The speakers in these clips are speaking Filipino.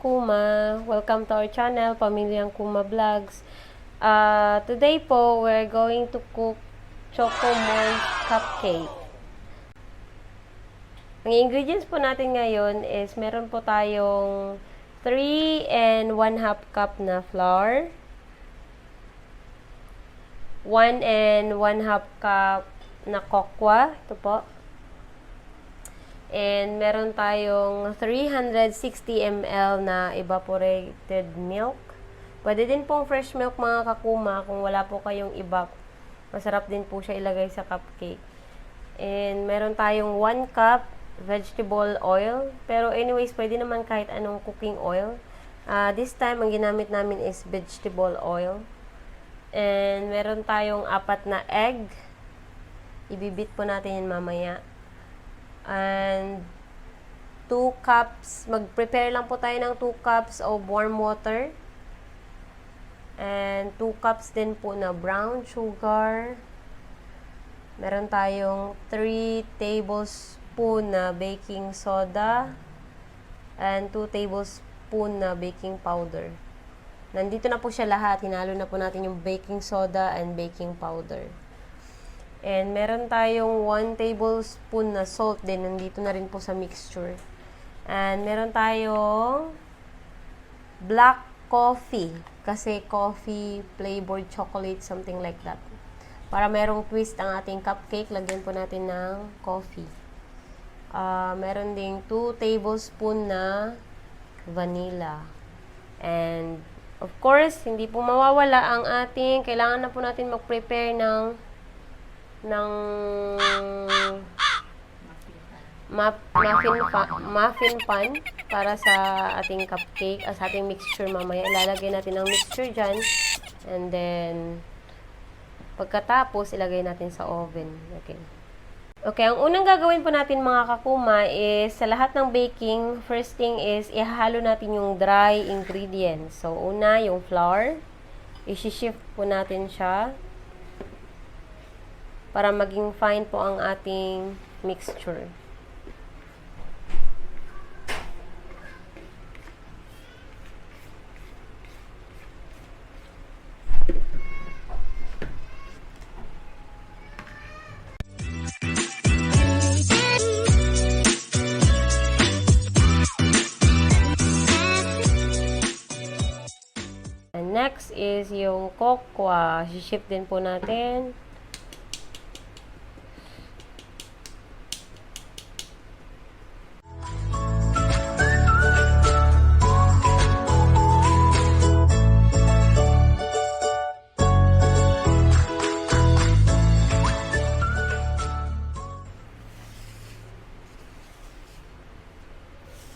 ka-Kuma! Welcome to our channel, Pamilyang Kuma Vlogs. Today po, we're going to cook choco-mold cupcake. Ang ingredients po natin ngayon is meron po tayong 3 and 1/2 cup na flour, 1 and 1/2 cup na cocoa, ito po. And meron tayong 360 ml na evaporated milk. Pwede din pong fresh milk mga ka-Kuma kung wala po kayong evap. Masarap din po siya ilagay sa cupcake. And meron tayong 1 cup vegetable oil. Pero anyways, pwede naman kahit anong cooking oil. This time, ang ginamit namin is vegetable oil. And meron tayong 4 na egg. Ibibit po natin yan mamaya. And 2 cups, mag-prepare lang po tayo ng 2 cups of warm water. And 2 cups din po na brown sugar. Meron tayong 3 tablespoon na baking soda. And 2 tablespoon na baking powder. Nandito na po siya lahat. Hinalo na po natin yung baking soda and baking powder. And meron tayong 1 tablespoon na salt din. Nandito na rin po sa mixture. And meron tayong black coffee. Kasi coffee flavored chocolate, something like that. Para merong twist ang ating cupcake, lagyan po natin ng coffee. Meron ding 2 tablespoon na vanilla. And of course, hindi po mawawala ang ating, kailangan na po natin mag-prepare ng muffin pan para sa ating cupcake, sa ating mixture mamaya. Ilalagay natin ang mixture dyan. And then, pagkatapos, ilagay natin sa oven. Okay, ang unang gagawin po natin mga ka-Kuma is, sa lahat ng baking, first thing is, ihahalo natin yung dry ingredients. So, una, yung flour. I-shift po natin siya para maging fine po ang ating mixture. And next is yung cocoa. I-shift din po natin.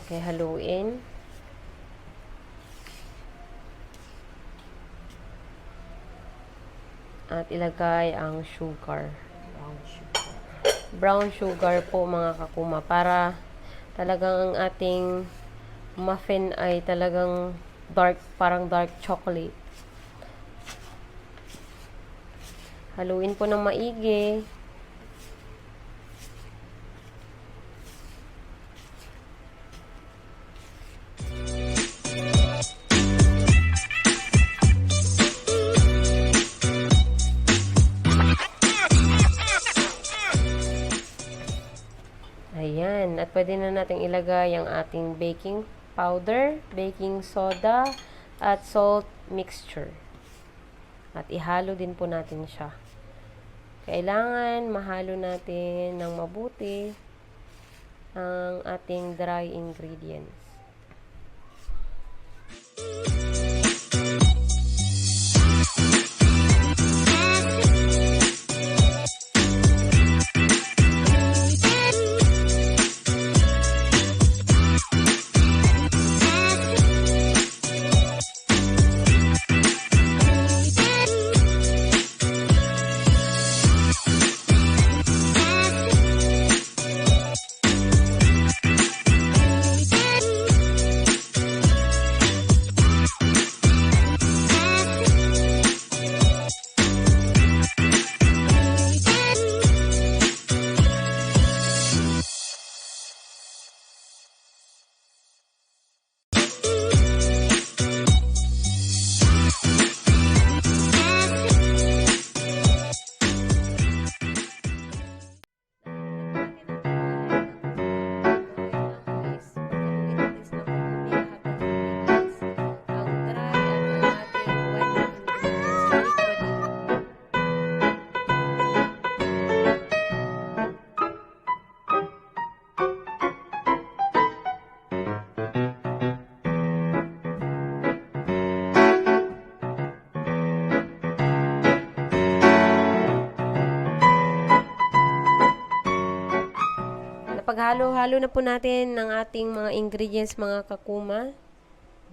Okay, haluin. At ilagay ang sugar. Brown sugar po mga ka-Kuma. Para talagang ang ating muffin ay talagang dark, parang dark chocolate. Haluin po ng maigi. Ayan. At pwede na natin ilagay ang ating baking powder, baking soda, at salt mixture. At ihalo din po natin siya. Kailangan mahalo natin ng mabuti ang ating dry ingredients. Ipaghalo-halo na po natin ng ating mga ingredients, mga ka-Kuma.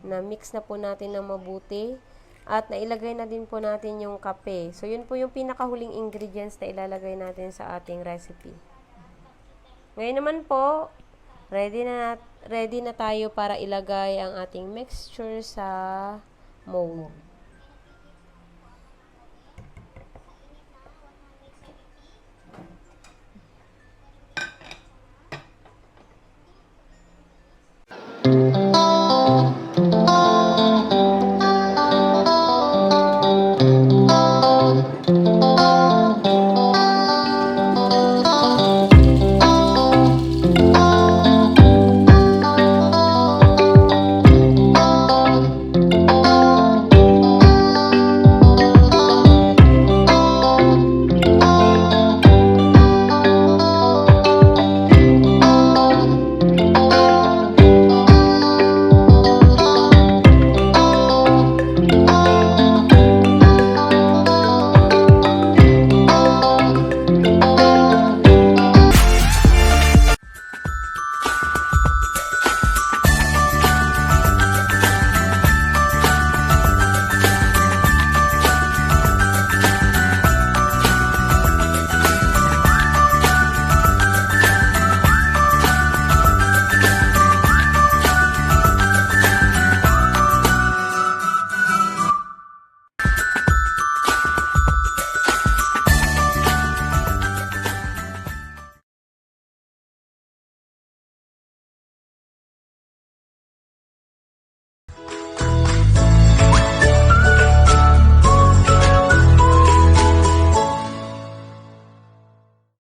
Na mix na po natin ng mabuti. At nailagay na din po natin yung kape. So, yun po yung pinakahuling ingredients na ilalagay natin sa ating recipe. Ngayon naman po, ready na tayo para ilagay ang ating mixture sa mold.